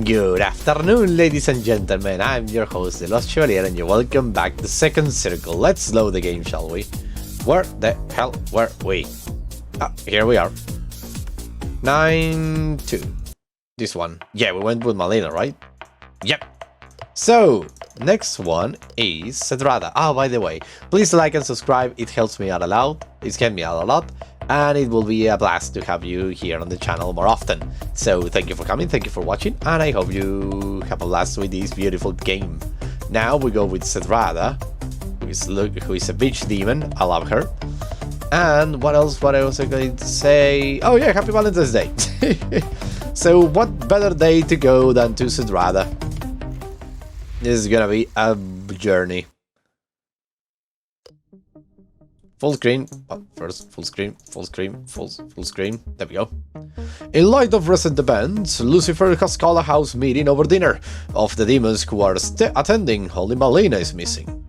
Good afternoon, ladies and gentlemen. I'm your host, The Lost Chevalier, and you're welcome back to Second Circle. Let's load the game, shall we? Where the hell were we? Ah, here we are. 9-2. This one. Yeah, we went with Malina, right? Yep. So, next one is Zdrada. Oh, by the way, please like and subscribe. It helps me out a lot. It's helped me out a lot. And it will be a blast to have you here on the channel more often. So thank you for coming, thank you for watching, and I hope you have a blast with this beautiful game. Now we go with Zdrada, who is a beach demon. I love her. And what else was I going to say? Oh yeah, happy Valentine's Day. So what better day to go than to Zdrada? This is gonna be a journey. Full screen. Oh, first, full screen, full screen, full screen. There we go. In light of recent events, Lucifer has called a house meeting over dinner. Of the demons who are attending, only Malina is missing.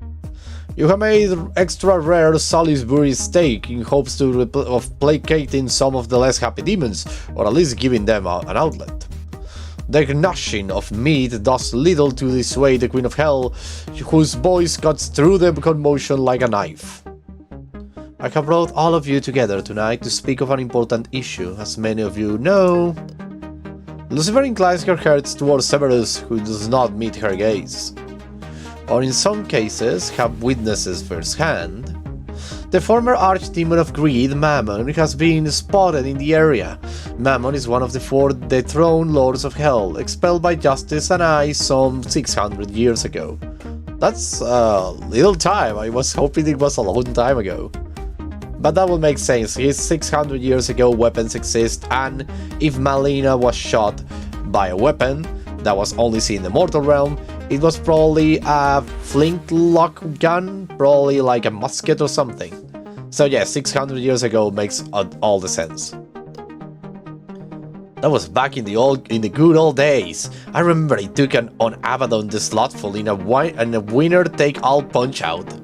You have made extra rare Salisbury steak in hopes of placating some of the less happy demons, or at least giving them an outlet. The gnashing of meat does little to dissuade the Queen of Hell, whose voice cuts through the commotion like a knife. I have brought all of you together tonight to speak of an important issue. As many of you know, Lucifer inclines her head towards Severus, who does not meet her gaze, or in some cases have witnesses firsthand. The former archdemon of greed, Mammon, has been spotted in the area. Mammon is one of the 4 dethroned lords of hell, expelled by justice and I some 600 years ago. That's a little time. I was hoping it was a long time ago. But that will make sense. 600 years ago weapons exist, and if Malina was shot by a weapon that was only seen in the mortal realm, it was probably a flintlock gun, probably like a musket or something. So yeah, 600 years ago makes all the sense. That was back in the good old days. I remember I took on Abaddon the Slothful in a winner-take-all punch-out.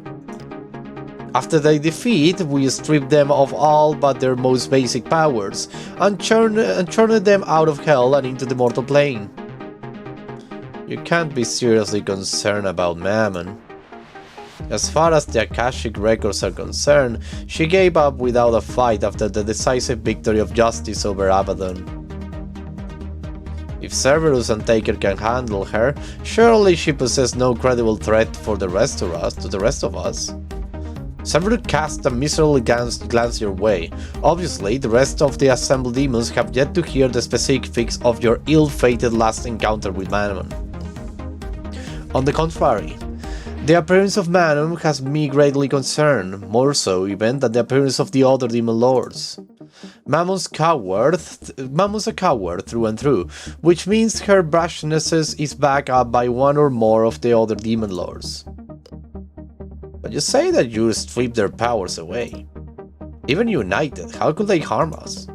After their defeat, we stripped them of all but their most basic powers, and churned them out of hell and into the mortal plane. You can't be seriously concerned about Mammon. As far as the Akashic records are concerned, she gave up without a fight after the decisive victory of justice over Abaddon. If Cerberus and Taker can handle her, surely she possesses no credible threat for the rest of us. Cerberus cast a miserable glance your way. Obviously, the rest of the assembled demons have yet to hear the specifics of your ill-fated last encounter with Mammon. On the contrary, the appearance of Mammon has me greatly concerned, more so even than the appearance of the other demon lords. Mammon's a coward through and through, which means her brashness is backed up by one or more of the other demon lords. But you say that you stripped their powers away. Even united, how could they harm us?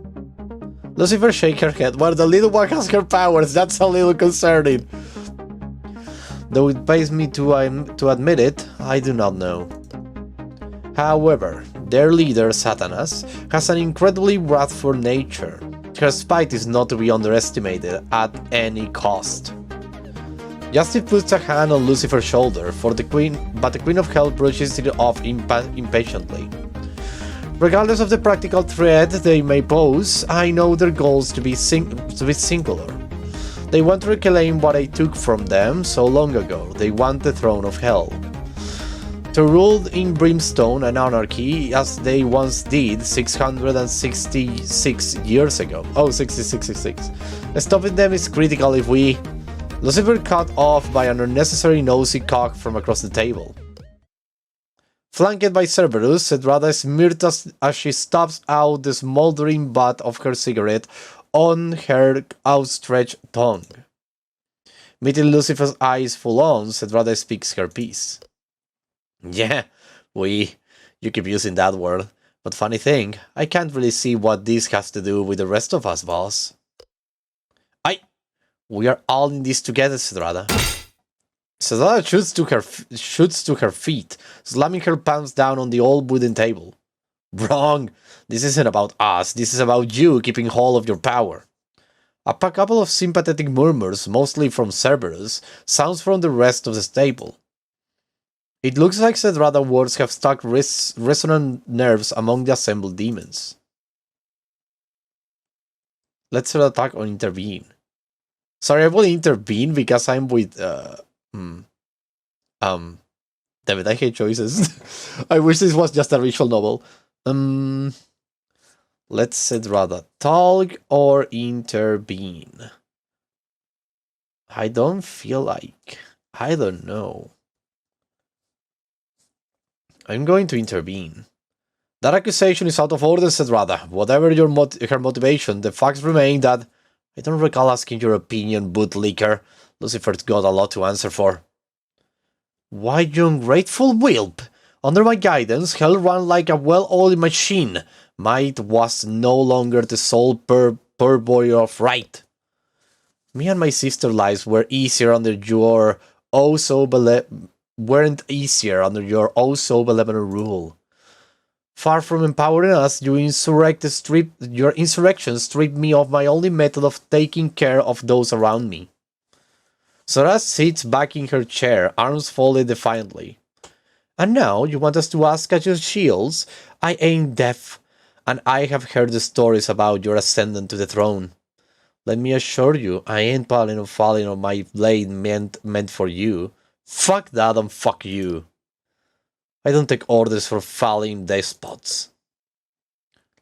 Lucifer shakes her head. Well, the little one has her powers, that's a little concerning. Though it pains me to admit it, I do not know. However, their leader, Satanas, has an incredibly wrathful nature. Her spite is not to be underestimated at any cost. Justice puts a hand on Lucifer's shoulder, but the Queen of Hell brushes it off impatiently. Regardless of the practical threat they may pose, I know their goals to be singular. They want to reclaim what I took from them so long ago. They want the throne of hell. To rule in brimstone and anarchy as they once did 666 years ago. Oh, 666. Stopping them is critical if we... Lucifer cut off by an unnecessary nosy cock from across the table. Flanked by Cerberus, Zdrada smirked as she stops out the smoldering butt of her cigarette on her outstretched tongue. Meeting Lucifer's eyes full on, Zdrada speaks her piece. Yeah, you keep using that word, but funny thing, I can't really see what this has to do with the rest of us, boss. We are all in this together, Zdrada. Zdrada shoots to her feet, slamming her palms down on the old wooden table. Wrong! This isn't about us, this is about you keeping hold of your power. A couple of sympathetic murmurs, mostly from Cerberus, sounds from the rest of the stable. It looks like Zdrada words have struck resonant nerves among the assembled demons. Let's attack or intervene. Sorry, I will intervene because I'm with David, I hate choices. I wish this was just a visual novel. Let's Zdrada talk or intervene. I don't feel like. I don't know. I'm going to intervene. That accusation is out of order, Zdrada. Whatever her motivation, the facts remain that... I don't recall asking your opinion, bootlicker. Lucifer's got a lot to answer for. Why, you ungrateful whelp! Under my guidance, hell ran like a well-oiled machine. Might was no longer the sole purveyor of right. Me and my sister's lives were easier under your weren't easier under your benevolent rule. Far from empowering us, your insurrection stripped me of my only method of taking care of those around me. Zdrada sits back in her chair, arms folded defiantly. And now you want us to ask at your shields? I ain't deaf, and I have heard the stories about your ascendant to the throne. Let me assure you, I ain't planning on falling on my blade meant for you. Fuck that and fuck you. I don't take orders for falling despots.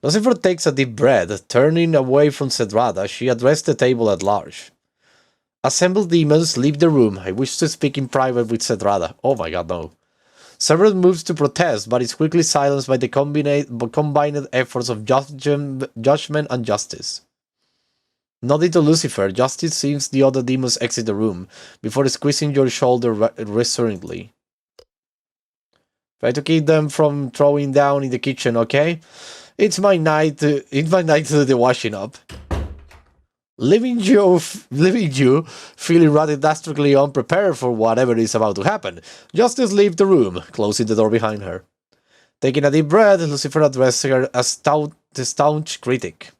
Lucifer takes a deep breath. Turning away from Zdrada, she addressed the table at large. Assembled demons, leave the room. I wish to speak in private with Zdrada. Oh my god, no. Cerberus moves to protest, but is quickly silenced by the combined efforts of judgment and justice. Nodding to Lucifer, Justice sees the other demons exit the room, before squeezing your shoulder reassuringly. Try to keep them from throwing down in the kitchen, okay? It's my night to do the washing up. Leaving you feeling rather dastardly unprepared for whatever is about to happen, Justice leaves the room, closing the door behind her. Taking a deep breath, Lucifer addressed her as the staunch critic.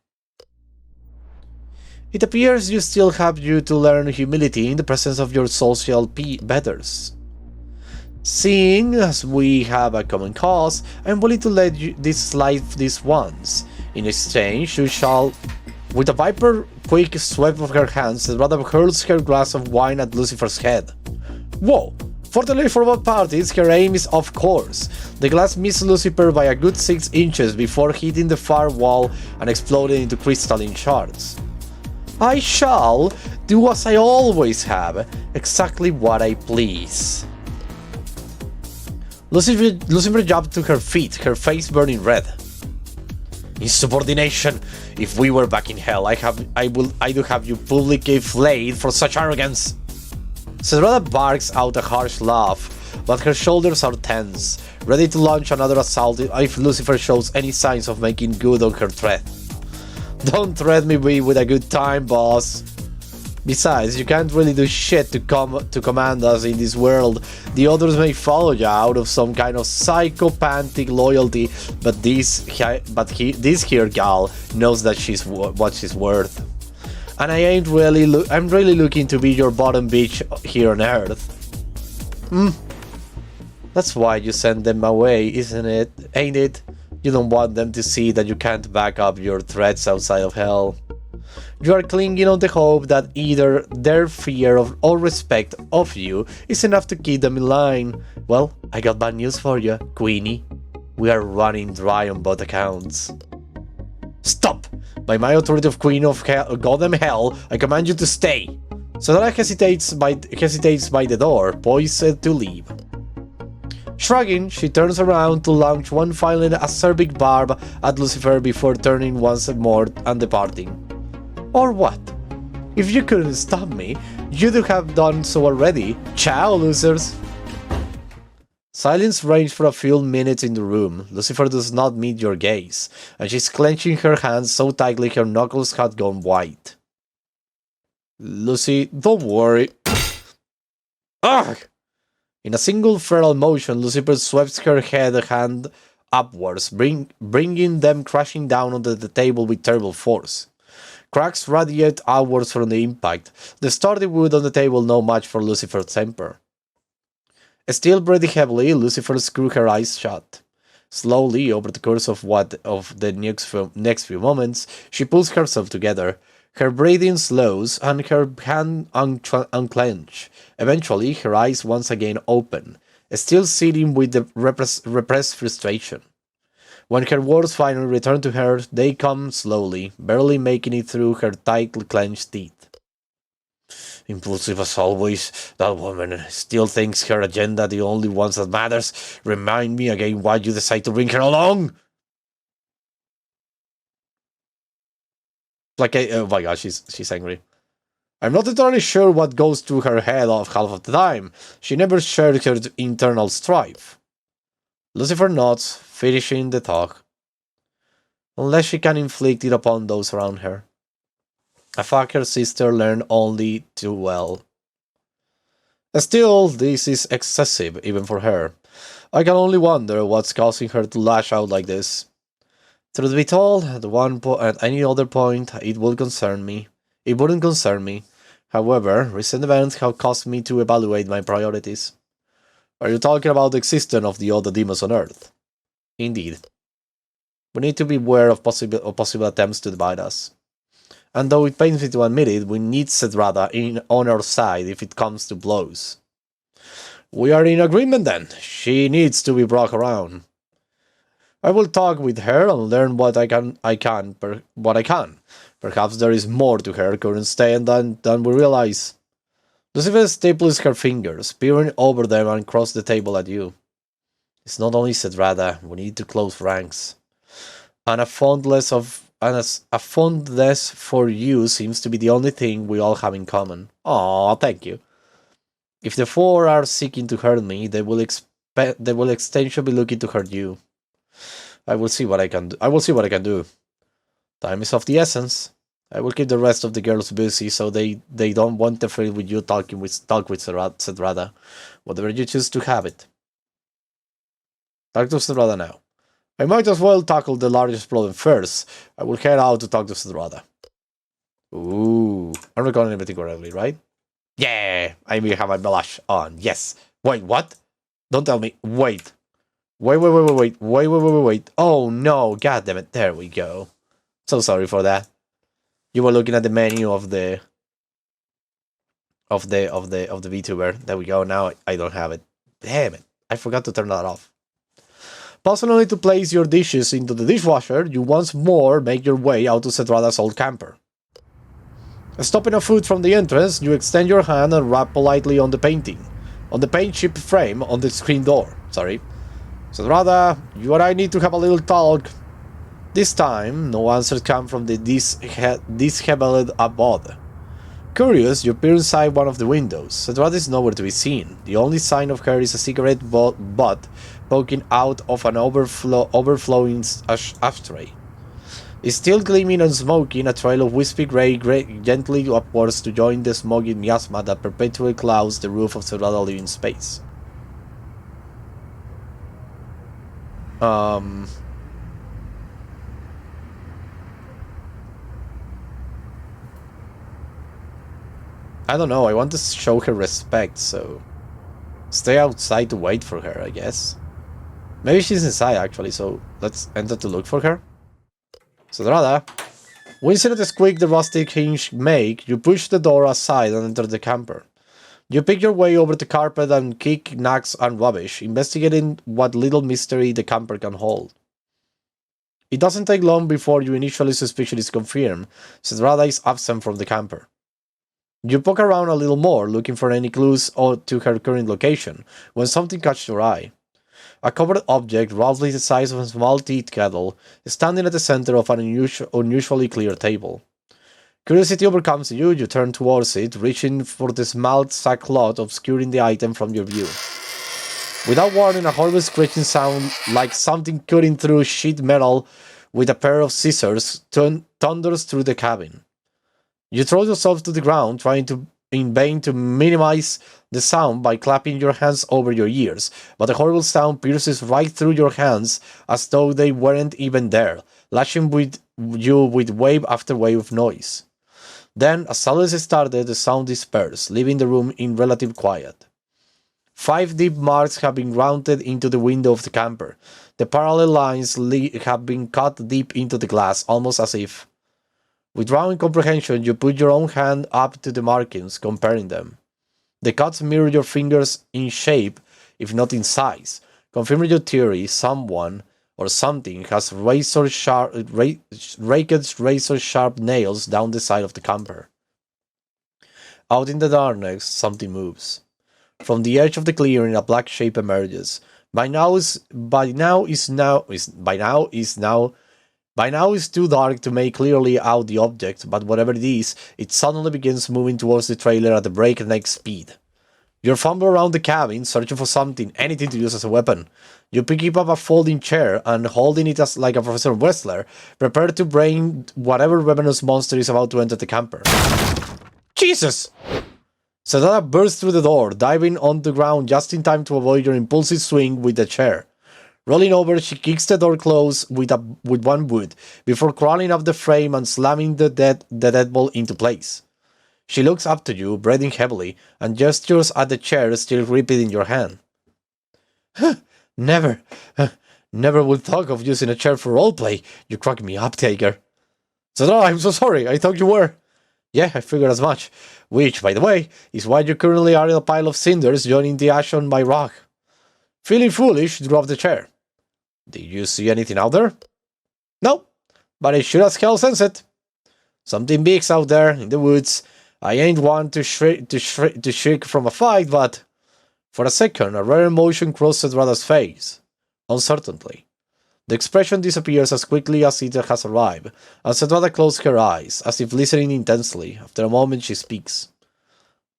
It appears you still have to learn humility in the presence of your social betters. Seeing as we have a common cause, I am willing to let you slide this once. In exchange, you shall... With a viper-quick sweep of her hands, Zdrada hurls her glass of wine at Lucifer's head. Whoa! Fortunately for both parties, her aim is off course. The glass missed Lucifer by a good 6 inches before hitting the far wall and exploding into crystalline shards. I shall do as I always have, exactly what I please. Lucifer jumped to her feet, her face burning red. Insubordination! If we were back in hell, I do have you publicly flayed for such arrogance. Zdrada barks out a harsh laugh, but her shoulders are tense, ready to launch another assault if Lucifer shows any signs of making good on her threat. Don't threaten me with a good time, boss. Besides, you can't really do shit to command us in this world. The others may follow you out of some kind of psychopathic loyalty, but this here gal knows that she's what she's worth. And I'm really looking to be your bottom bitch here on Earth. That's why you send them away, isn't it? Ain't it? You don't want them to see that you can't back up your threats outside of hell. You are clinging on the hope that either their fear or respect of you is enough to keep them in line. Well, I got bad news for you, Queenie. We are running dry on both accounts. Stop! By my authority of Queen of Goddamn Hell, I command you to stay. Zdrada hesitates by the door, poised to leave. Shrugging, she turns around to launch one final acerbic barb at Lucifer before turning once more and departing. Or what? If you couldn't stop me, you'd have done so already. Ciao, losers! Silence reigns for a few minutes in the room. Lucifer does not meet your gaze, and she's clenching her hands so tightly her knuckles had gone white. Lucy, don't worry. Ugh! In a single feral motion, Lucifer sweeps her hand upwards, bringing them crashing down onto the table with terrible force. Cracks radiate outwards from the impact. The sturdy wood on the table no match for Lucifer's temper. Still breathing heavily, Lucifer screwed her eyes shut. Slowly, over the course of the next few moments, she pulls herself together. Her breathing slows, and her hand unclenches. Eventually, her eyes once again open, still sitting with the repressed frustration. When her words finally return to her, they come slowly, barely making it through her tightly clenched teeth. Impulsive as always, that woman still thinks her agenda the only one that matters. Remind me again why you decide to bring her along. Oh my gosh, she's angry. I'm not entirely sure what goes through her head half of the time. She never shared her internal strife. Lucifer nods, finishing the talk. Unless she can inflict it upon those around her. A fact her sister learned only too well. Still, this is excessive, even for her. I can only wonder what's causing her to lash out like this. Truth be told, at any other point, it wouldn't concern me. However, recent events have caused me to evaluate my priorities. Are you talking about the existence of the other demons on Earth? Indeed. We need to be aware of possible attempts to divide us. And though it pains me to admit it, we need Zdrada on our side if it comes to blows. We are in agreement then. She needs to be brought around. I will talk with her and learn what I can. Perhaps there is more to her current state than we realize. Lucifer staples her fingers, peering over them and across the table at you. It's not only Zdrada, we need to close ranks. And a fondness for you seems to be the only thing we all have in common. Aw, thank you. If the four are seeking to hurt me, they will extension be looking to hurt you. I will see what I can do. Time is of the essence. I will keep the rest of the girls busy so they don't want to interfere with you talk with Zdrada. Whatever you choose to have it. Talk to Zdrada now. I might as well tackle the largest problem first. I will head out to talk to Zdrada. Ooh. I'm recording everything correctly, right? Yeah! I may have my blush on. Yes. Wait, what? Don't tell me. Wait. Wait. Oh no, god damn it. There we go. So sorry for that. You were looking at the menu of the Vtuber. There we go. Now I don't have it. Damn it. I forgot to turn that off. Pausing only to place your dishes into the dishwasher, you once more make your way out to Zdrada's old camper. Stopping a foot from the entrance, you extend your hand and rap politely on the paint chip frame on the screen door. Sorry. Zdrada, you and I need to have a little talk. This time, no answers come from the disheveled abode. Curious, you peer inside one of the windows. Zdrada is nowhere to be seen. The only sign of her is a cigarette butt poking out of an overflowing ashtray. It's still gleaming and smoking, a trail of wispy grey gently upwards to join the smoky miasma that perpetually clouds the roof of Zdrada's living space. I don't know, I want to show her respect, so stay outside to wait for her, I guess. Maybe she's inside, actually, so let's enter to look for her. Zdrada, wincing at the squeak the rustic hinge make, you push the door aside and enter the camper. You pick your way over the carpet and kick knacks and rubbish, investigating what little mystery the camper can hold. It doesn't take long before your initial suspicion is confirmed. Zdrada is absent from the camper. You poke around a little more, looking for any clues to her current location, when something catches your eye. A covered object, roughly the size of a small tea kettle, is standing at the center of an unusually clear table. Curiosity overcomes you, you turn towards it, reaching for the small sackcloth obscuring the item from your view. Without warning, a horrible screeching sound, like something cutting through sheet metal with a pair of scissors, thunders through the cabin. You throw yourself to the ground, trying in vain to minimize the sound by clapping your hands over your ears, but the horrible sound pierces right through your hands as though they weren't even there. lashing you with wave after wave of noise. Then, as silence started, the sound dispersed, leaving the room in relative quiet. 5 deep marks have been grounded into the window of the camper. The parallel lines have been cut deep into the glass, almost as if. With drawing comprehension, you put your own hand up to the markings, comparing them. The cuts mirror your fingers in shape, if not in size, confirming your theory. Someone or something has raked razor-sharp nails down the side of the camper. Out in the darkness, something moves. From the edge of the clearing, a black shape emerges. By now it's too dark to make clearly out the object, but whatever it is, it suddenly begins moving towards the trailer at a breakneck speed. You fumble around the cabin, searching for something, anything to use as a weapon. You pick up a folding chair and, holding it as like a professional wrestler, prepare to brain whatever ravenous monster is about to enter the camper. Jesus! Zdrada bursts through the door, diving on the ground just in time to avoid your impulsive swing with the chair. Rolling over, she kicks the door closed with one boot, before crawling up the frame and slamming the deadbolt into place. She looks up to you, breathing heavily, and gestures at the chair still gripped in your hand. Never would thought of using a chair for roleplay. You crack me up, Taker. Zdrada, I'm so sorry, I thought you were. Yeah, I figured as much. Which, by the way, is why you currently are in a pile of cinders joining the ash on my rock. Feeling foolish, drop the chair. Did you see anything out there? No, but I should as hell sense it. Something big's out there, in the woods. I ain't one to shriek from a fight, but... For a second, a rare emotion crossed Zdrada's face. Uncertainty. The expression disappears as quickly as it has arrived, and Zdrada closes her eyes, as if listening intensely. After a moment she speaks.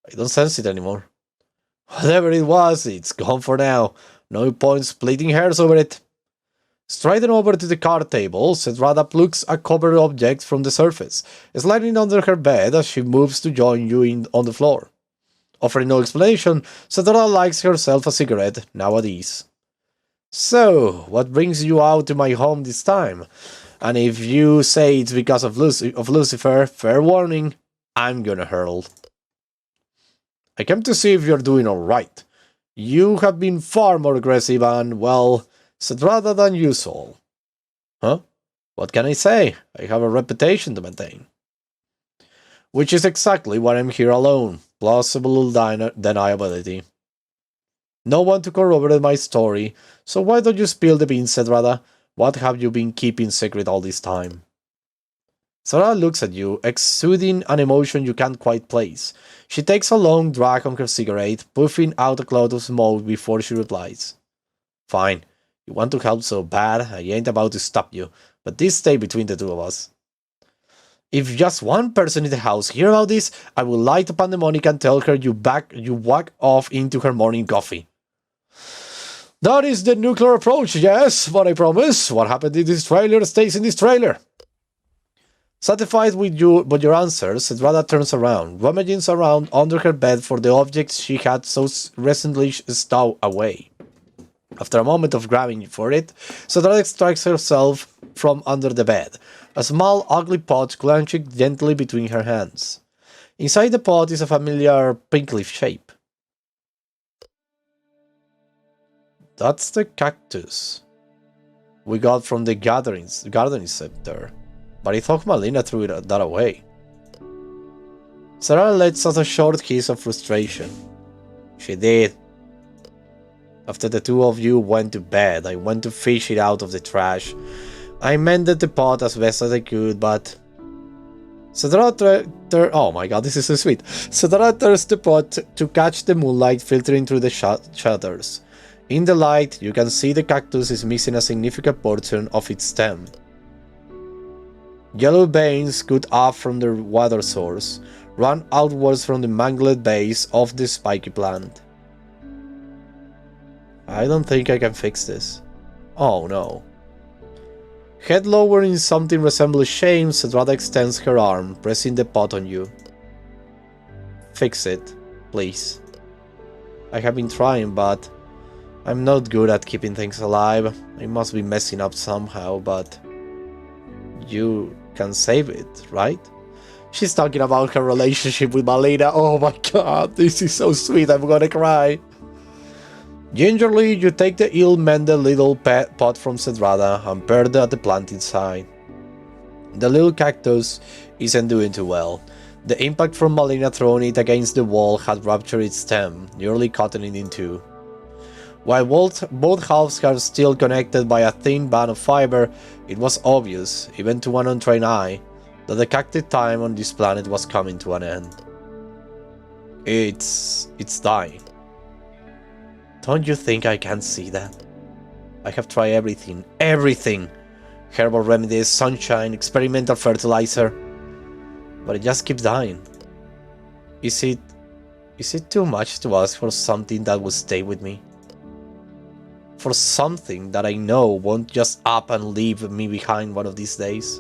I don't sense it anymore. Whatever it was, it's gone for now. No point splitting hairs over it. Striding over to the card table, Zdrada plucks a covered object from the surface, sliding under her bed as she moves to join you on the floor. Offering no explanation, Zdrada lights herself a cigarette, now at ease. So, what brings you out to my home this time? And if you say it's because of Lucifer, fair warning, I'm gonna hurl. I came to see if you're doing alright. You have been far more aggressive and, well, Zdrada than usual. Huh? What can I say? I have a reputation to maintain. Which is exactly why I'm here alone. Plausible deniability. No one to corroborate my story, so why don't you spill the beans, Zdrada? What have you been keeping secret all this time? Zdrada looks at you, exuding an emotion you can't quite place. She takes a long drag on her cigarette, puffing out a cloud of smoke before she replies. Fine. You want to help so bad, I ain't about to stop you, but this stay between the two of us. If just one person in the house hear about this, I will light a pandemonic and tell her you whack off into her morning coffee. That is the nuclear approach, yes, but I promise, what happened in this trailer stays in this trailer. Satisfied with your answers, Zdrada turns around, rummaging around under her bed for the objects she had so recently stowed away. After a moment of grabbing for it, Zdrada extracts herself from under the bed, a small ugly pot clenching gently between her hands. Inside the pot is a familiar pink leaf shape. That's the cactus we got from the gardening center, but I thought Malina threw that away. Zdrada lets out a short hiss of frustration. She did. After the two of you went to bed, I went to fish it out of the trash. I mended the pot as best as I could, but... oh my god, this is so sweet. Zdrada turns the pot to catch the moonlight filtering through the shutters. In the light, you can see the cactus is missing a significant portion of its stem. Yellow veins cut off from the water source, run outwards from the mangled base of the spiky plant. I don't think I can fix this. Oh no. Head lower in something resembling shame, Zdrada extends her arm, pressing the pot on you. Fix it, please. I have been trying, but I'm not good at keeping things alive. I must be messing up somehow, but... you can save it, right? She's talking about her relationship with Malina. Oh my god, this is so sweet, I'm gonna cry. Gingerly, you take the ill-mended little pot from Zdrada and bury it at the plant inside. The little cactus isn't doing too well. The impact from Malina throwing it against the wall had ruptured its stem, nearly cutting it in two. While both halves are still connected by a thin band of fiber, it was obvious, even to one untrained eye, that the cacti time on this planet was coming to an end. It's dying. Don't you think I can see that? I have tried everything! Herbal remedies, sunshine, experimental fertilizer, but it just keeps dying. Is it too much to ask for something that will stay with me? For something that I know won't just up and leave me behind one of these days?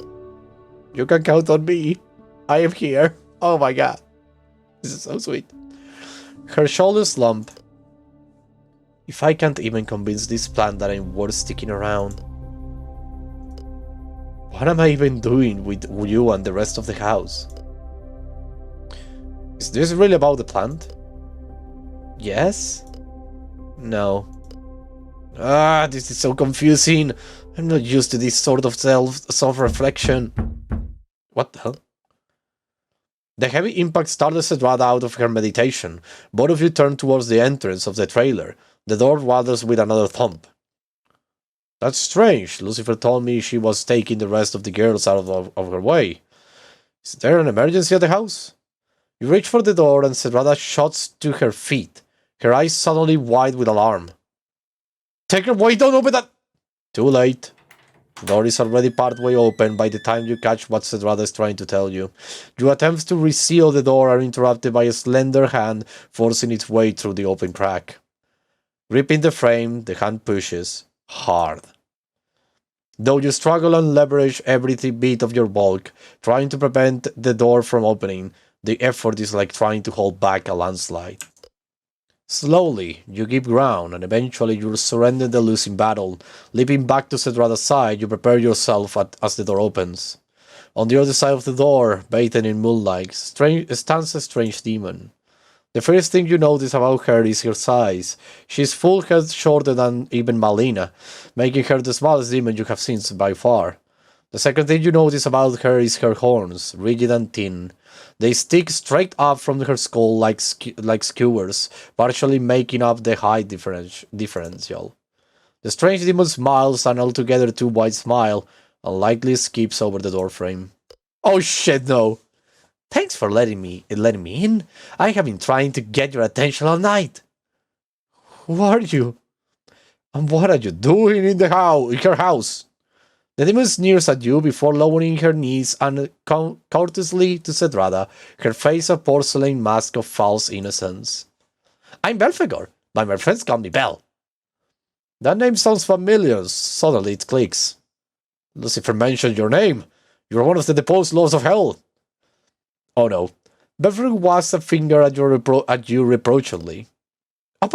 You can count on me. I am here. Oh my god. This is so sweet. Her shoulders slump. If I can't even convince this plant that I'm worth sticking around, what am I even doing with you and the rest of the house? Is this really about the plant? Yes? No. This is so confusing. I'm not used to this sort of self-reflection. What the hell? The heavy impact started Zdrada out of her meditation. Both of you turn towards the entrance of the trailer. The door rattles with another thump. That's strange. Lucifer told me she was taking the rest of the girls out of her way. Is there an emergency at the house? You reach for the door and Zdrada shots to her feet, her eyes suddenly wide with alarm. Take her away, don't open that! Too late. The door is already partway open by the time you catch what Zdrada is trying to tell you. Your attempts to reseal the door are interrupted by a slender hand forcing its way through the open crack. Gripping the frame, the hand pushes. Hard. Though you struggle and leverage every bit of your bulk, trying to prevent the door from opening, the effort is like trying to hold back a landslide. Slowly, you give ground, and eventually you surrender the losing battle. Leaping back to Zdrada's side, you prepare yourself as the door opens. On the other side of the door, bathed in moonlight, stands a strange demon. The first thing you notice about her is her size. She is full head shorter than even Malina, making her the smallest demon you have seen by far. The second thing you notice about her is her horns, rigid and thin. They stick straight up from her skull like skewers, partially making up the height differential. The strange demon smiles an altogether too wide smile, and lightly skips over the doorframe. Oh shit, no! Thanks for letting me in. I have been trying to get your attention all night. Who are you? And what are you doing in her house? The demon sneers at you before lowering her knees and courteously to Zdrada, her face a porcelain mask of false innocence. I'm Belphegor, but my friends call me Bel. That name sounds familiar. Suddenly it clicks. Lucifer mentioned your name. You're one of the deposed lords of hell. Oh no. Belphegor wags a finger at you reproachfully. Up.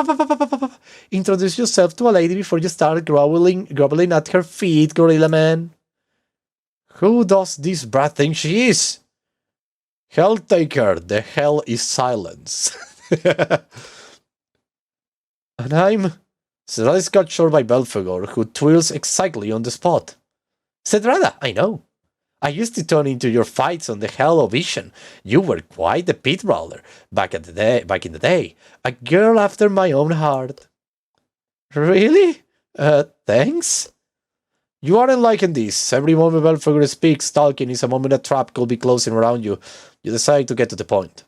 Introduce yourself to a lady before you start groveling at her feet, Gorilla Man. Who does this brat think she is? Helltaker, the hell is silence. And I'm... Zdrada is cut short by Belphegor, who twirls excitedly on the spot. Zdrada, I know. I used to turn into your fights on the Hell of Vision. You were quite the pit brawler back in the day. A girl after my own heart. Really? Thanks? You aren't liking this. Every moment Belphegor speaks, talking is a moment a trap could be closing around you. You decide to get to the point.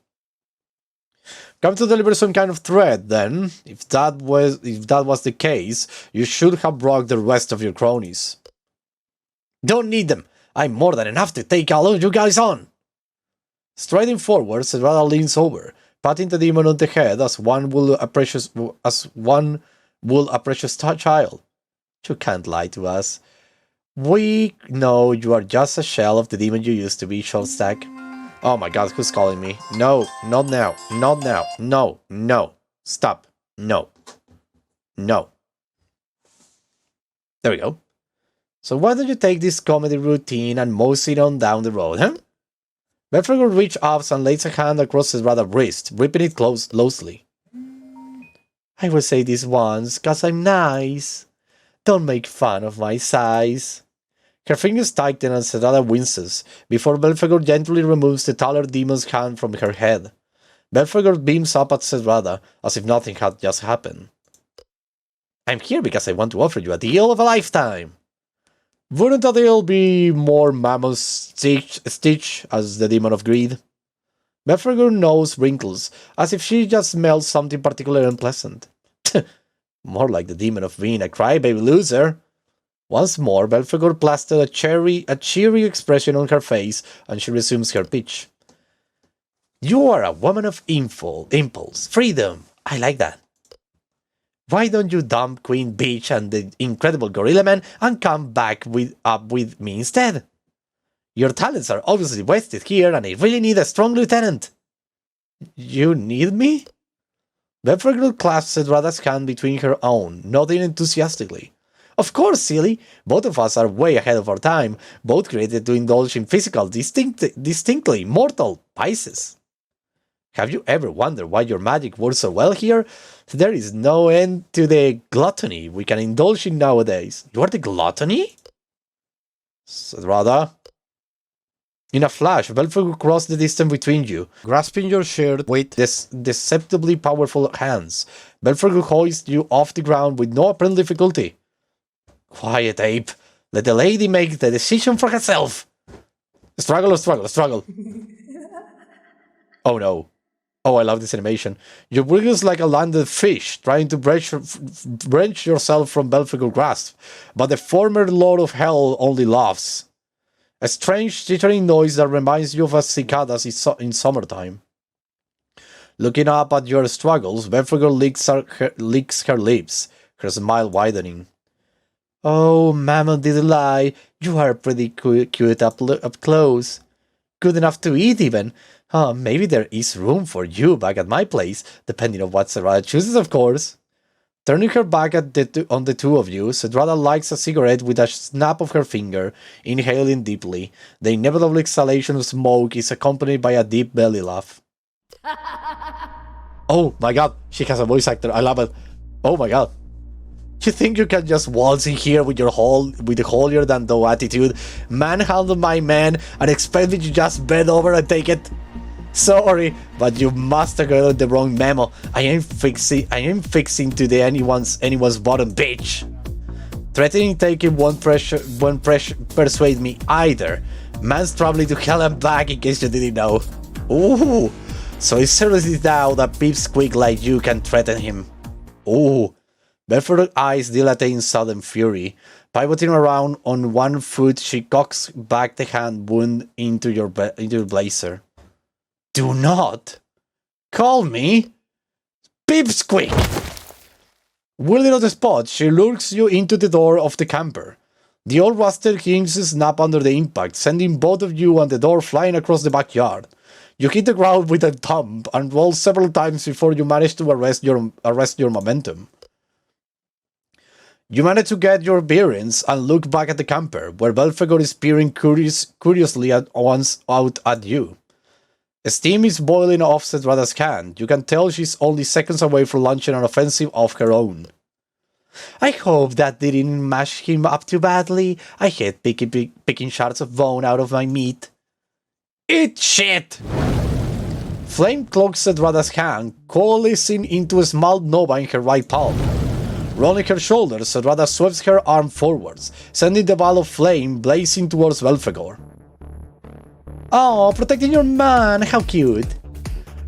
Come to deliver some kind of threat, then. If that was the case, you should have brought the rest of your cronies. Don't need them. I'm more than enough to take all of you guys on. Striding forward, Zdrada leans over, patting the demon on the head as one would a precious child. You can't lie to us. We know you are just a shell of the demon you used to be, Shortstack. Oh my god, who's calling me? No, not now, not now, no, stop, no. There we go. So why don't you take this comedy routine and mosey on down the road, huh? Belfegor reaches up and lays a hand across Zdrada's wrist, gripping it closely. I will say this once, cause I'm nice. Don't make fun of my size. Her fingers tighten and Zdrada winces, before Belfegor gently removes the taller demon's hand from her head. Belfegor beams up at Zdrada, as if nothing had just happened. I'm here because I want to offer you a deal of a lifetime. Wouldn't a deal be more mammoth Stitch as the demon of greed? Belfegor's nose wrinkles, as if she just smelled something particularly unpleasant. More like the demon of being a crybaby loser. Once more, Belfegor plastered a cheery expression on her face, and she resumes her pitch. You are a woman of impulse, freedom. I like that. Why don't you dump Queen Beach and the incredible Gorilla Man and come back up with me instead? Your talents are obviously wasted here, and I really need a strong lieutenant. You need me? Belfegor clasps Zdrada's hand between her own, nodding enthusiastically. Of course, silly. Both of us are way ahead of our time, both created to indulge in physical, distinctly mortal vices. Have you ever wondered why your magic works so well here? There is no end to the gluttony we can indulge in nowadays. You are the gluttony? Zdrada. In a flash, Belfegor crossed the distance between you, grasping your shirt with deceptively powerful hands. Belfegor hoists you off the ground with no apparent difficulty. Quiet, ape. Let the lady make the decision for herself. Struggle. Oh no. Oh, I love this animation. You wriggles like a landed fish, trying to wrench yourself from Belfegor's grasp, but the former Lord of Hell only laughs. A strange chittering noise that reminds you of a cicada in summertime. Looking up at your struggles, Belfegor licks her lips, her smile widening. Oh, Mammon didn't lie. You are pretty cute up close. Good enough to eat, even. Maybe there is room for you back at my place, depending on what Zdrada chooses, of course. Turning her back on the two of you, Zdrada lights a cigarette with a snap of her finger, inhaling deeply. The inevitable exhalation of smoke is accompanied by a deep belly laugh. Oh my god, she has a voice actor, I love it. Oh my god. You think you can just waltz in here with the holier-than-thou attitude, manhandle my man, and expect me to just bend over and take it? Sorry, but you must have gotten the wrong memo. I ain't fixing to the anyone's bottom, bitch. Threatening taking won't persuade me either. Man's traveling to hell and back, in case you didn't know. Ooh, so it's seriously now that pipsqueak like you can threaten him. Ooh. Belfegor's eyes dilate in sudden fury. Pivoting around on one foot, she cocks back the hand wound into your blazer. Do not call me Pipsqueak! Whirling on the spot, she lurks you into the door of the camper. The old rusted hinges snap under the impact, sending both of you and the door flying across the backyard. You hit the ground with a thump and roll several times before you manage to arrest your momentum. You manage to get your bearings and look back at the camper, where Belfegor is peering curiously out at you. Steam is boiling off Zdrada's hand. You can tell she's only seconds away from launching an offensive of her own. I hope that didn't mash him up too badly. I hate picking shards of bone out of my meat. Eat shit! Flame cloaks Zdrada's hand, coalescing into a small nova in her right palm. Rolling her shoulders, Zdrada sweeps her arm forwards, sending the ball of flame blazing towards Belfegor. Oh, protecting your man, how cute!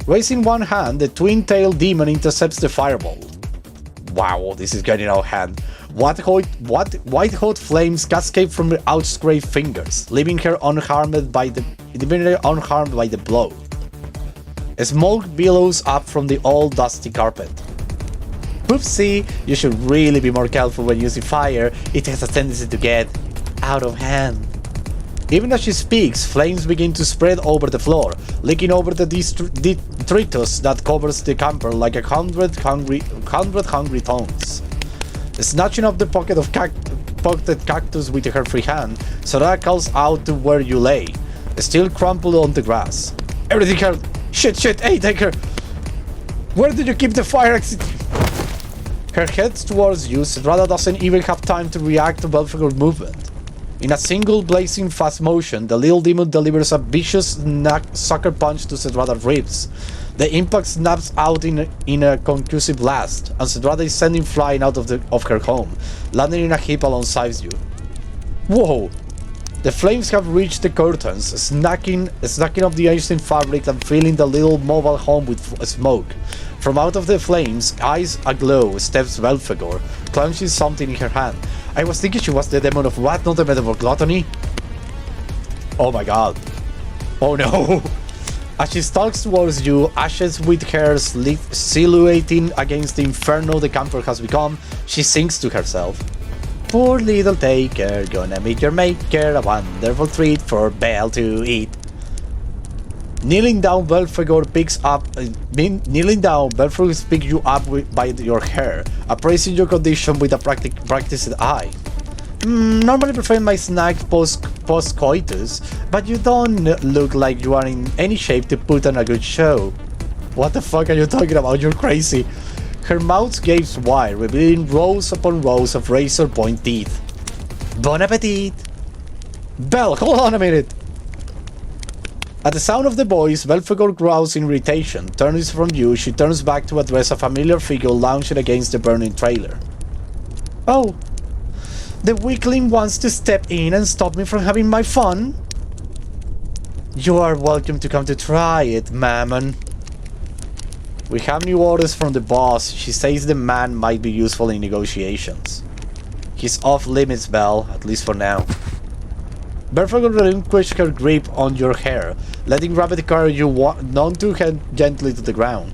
Raising one hand, the twin-tailed demon intercepts the fireball. Wow, this is getting out of hand. White-hot flames cascade from her outstretched fingers, leaving her unharmed by the blow. Smoke billows up from the old dusty carpet. Oopsie, you should really be more careful when using fire. It has a tendency to get out of hand. Even as she speaks, flames begin to spread over the floor, licking over the detritus that covers the camper like 100 hungry tongues. Snatching up the potted cactus with her free hand, Zdrada calls out to where you lay, still crumpled on the grass. Everything hurt. Shit, hey, take her. Where did you keep the fire exit? Her heads towards you, Zdrada doesn't even have time to react to Belphegor's movement. In a single blazing fast motion, the little demon delivers a vicious sucker punch to Zdrada's ribs. The impact snaps out in a concussive blast, and Zdrada is sending flying out of her home, landing in a heap alongside you. Whoa! The flames have reached the curtains, snacking off the ancient fabric and filling the little mobile home with smoke. From out of the flames, eyes aglow, steps Belphegor, clenching something in her hand. I was thinking she was the demon of what, not the demon of gluttony? Oh my god. Oh no! As she stalks towards you, ashes with her silhouetting against the inferno the camper has become, she sings to herself. Poor little taker, gonna meet your maker, a wonderful treat for Belle to eat. Kneeling down, Belphegor picks you up by your hair, appraising your condition with a practiced eye. Normally prefer my snacks post-coitus, but you don't look like you are in any shape to put on a good show. What the fuck are you talking about? You're crazy. Her mouth gapes wide, revealing rows upon rows of razor-point teeth. Bon appetit! Belle, hold on a minute! At the sound of the voice, Belphegor growls in irritation. Turns from you, she turns back to address a familiar figure lounging against the burning trailer. Oh, the weakling wants to step in and stop me from having my fun? You are welcome to come to try it, Mammon. We have new orders from the boss. She says the man might be useful in negotiations. He's off limits, Belle, at least for now. Belphegor relinquishes her grip on your hair, letting gravity carry you none too gently to the ground.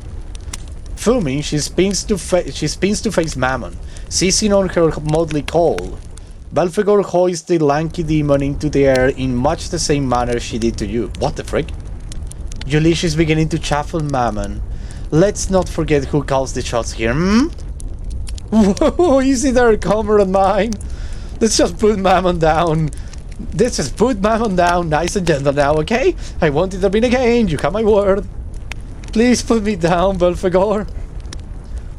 Fuming, she spins to face Mammon, seizing on her motley coil. Belphegor hoists the lanky demon into the air in much the same manner she did to you. What the frick? Your leash is beginning to chaffle, Mammon. Let's not forget who calls the shots here, Whoa, easy there, comrade mine. Let's just put Mammon down. Nice and gentle now, okay? I won't intervene again, you have my word. Please put me down, Belphegor.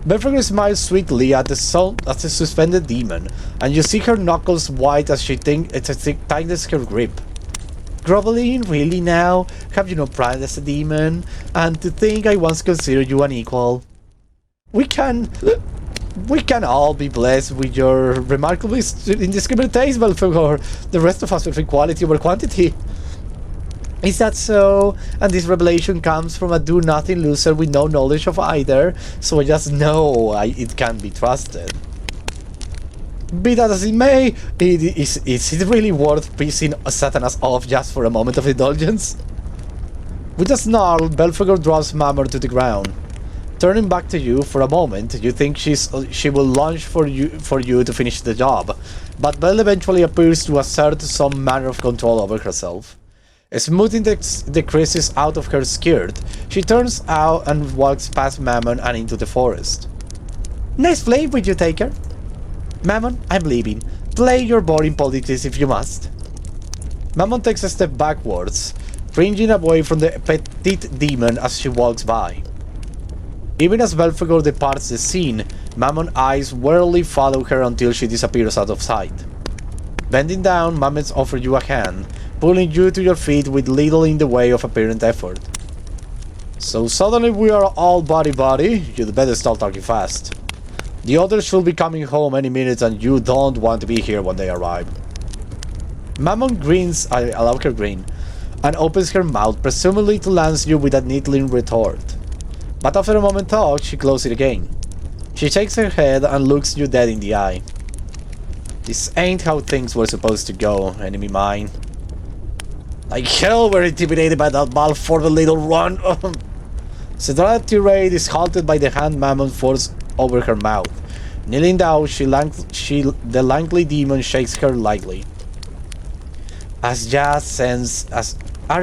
Belphegor smiles sweetly at the suspended demon, and you see her knuckles white as she tightens her grip. Groveling, really now? Have you no pride as a demon? And to think I once considered you an equal. We can all be blessed with your remarkably indiscriminate taste, Belphegor. The rest of us prefer quality over quantity. Is that so? And this revelation comes from a do-nothing loser with no knowledge of either, so I just know it can't be trusted. Be that as it may, is it really worth pissing Satanas off just for a moment of indulgence? With a snarl, Belphegor drops Mammon to the ground. Turning back to you for a moment, you think she will lunge for you to finish the job, but Belle eventually appears to assert some manner of control over herself. Smoothing the creases out of her skirt, she turns out and walks past Mammon and into the forest. Nice play, would you take her? Mammon, I'm leaving. Play your boring politics if you must. Mammon takes a step backwards, cringing away from the petite demon as she walks by. Even as Belphegor departs the scene, Mammon's eyes warily follow her until she disappears out of sight. Bending down, Mammon offers you a hand, pulling you to your feet with little in the way of apparent effort. So suddenly we are all body-body, you'd better start talking fast. The others should be coming home any minute and you don't want to be here when they arrive. Mammon grins, I allow her grin, and opens her mouth, presumably to lance you with a needling retort. But after a moment's thought, she closes it again. She shakes her head and looks you dead in the eye. This ain't how things were supposed to go, enemy mine. Like hell we're intimidated by that malformed little run. Zdrada's tirade is halted by the hand Mammon forced over her mouth. Kneeling down, the lanky demon shakes her lightly. Are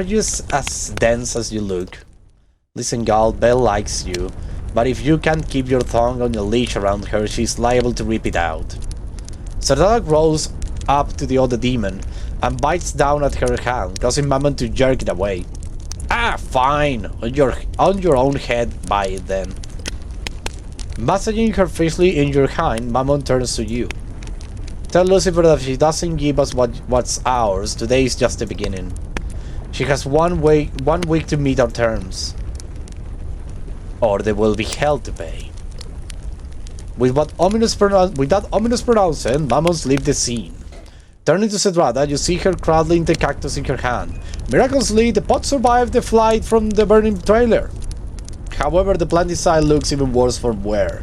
you as dense as you look? Listen, gal, Belle likes you, but if you can't keep your tongue on your leash around her, she's liable to rip it out. Zdrada growls up to the other demon and bites down at her hand, causing Mammon to jerk it away. Ah, fine! On your own head, buy it then. Massaging her fiercely in your hand, Mammon turns to you. Tell Lucifer that if she doesn't give us what's ours, today is just the beginning. She has one week to meet our terms. Or there will be hell to pay. With that ominous pronouncement, Mammons leave the scene. Turning to Zdrada, you see her cradling the cactus in her hand. Miraculously, the pot survived the flight from the burning trailer. However, the plant inside looks even worse for wear.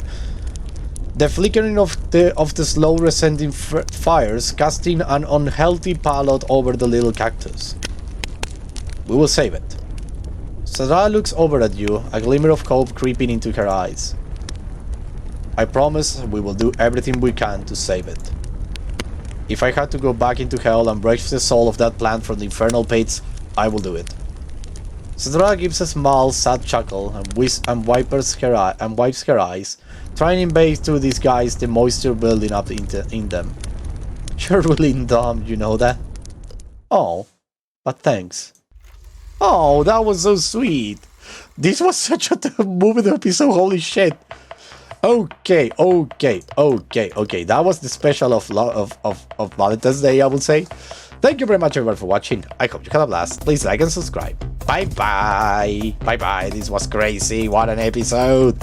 The flickering of the slow descending fires casting an unhealthy pallor over the little cactus. We will save it. Zdrada looks over at you, a glimmer of hope creeping into her eyes. I promise we will do everything we can to save it. If I had to go back into hell and break the soul of that plant from the infernal pits, I will do it. Zdrada gives a small, sad chuckle and wipes her eyes, trying in vain to disguise the moisture building up in them. You're really dumb, you know that? Oh, but thanks. Oh, that was so sweet. This was such a moving episode, holy shit. Okay. That was the special of Valentine's Day, I would say. Thank you very much everyone for watching. I hope you had a blast. Please like and subscribe. Bye bye. This was crazy. What an episode.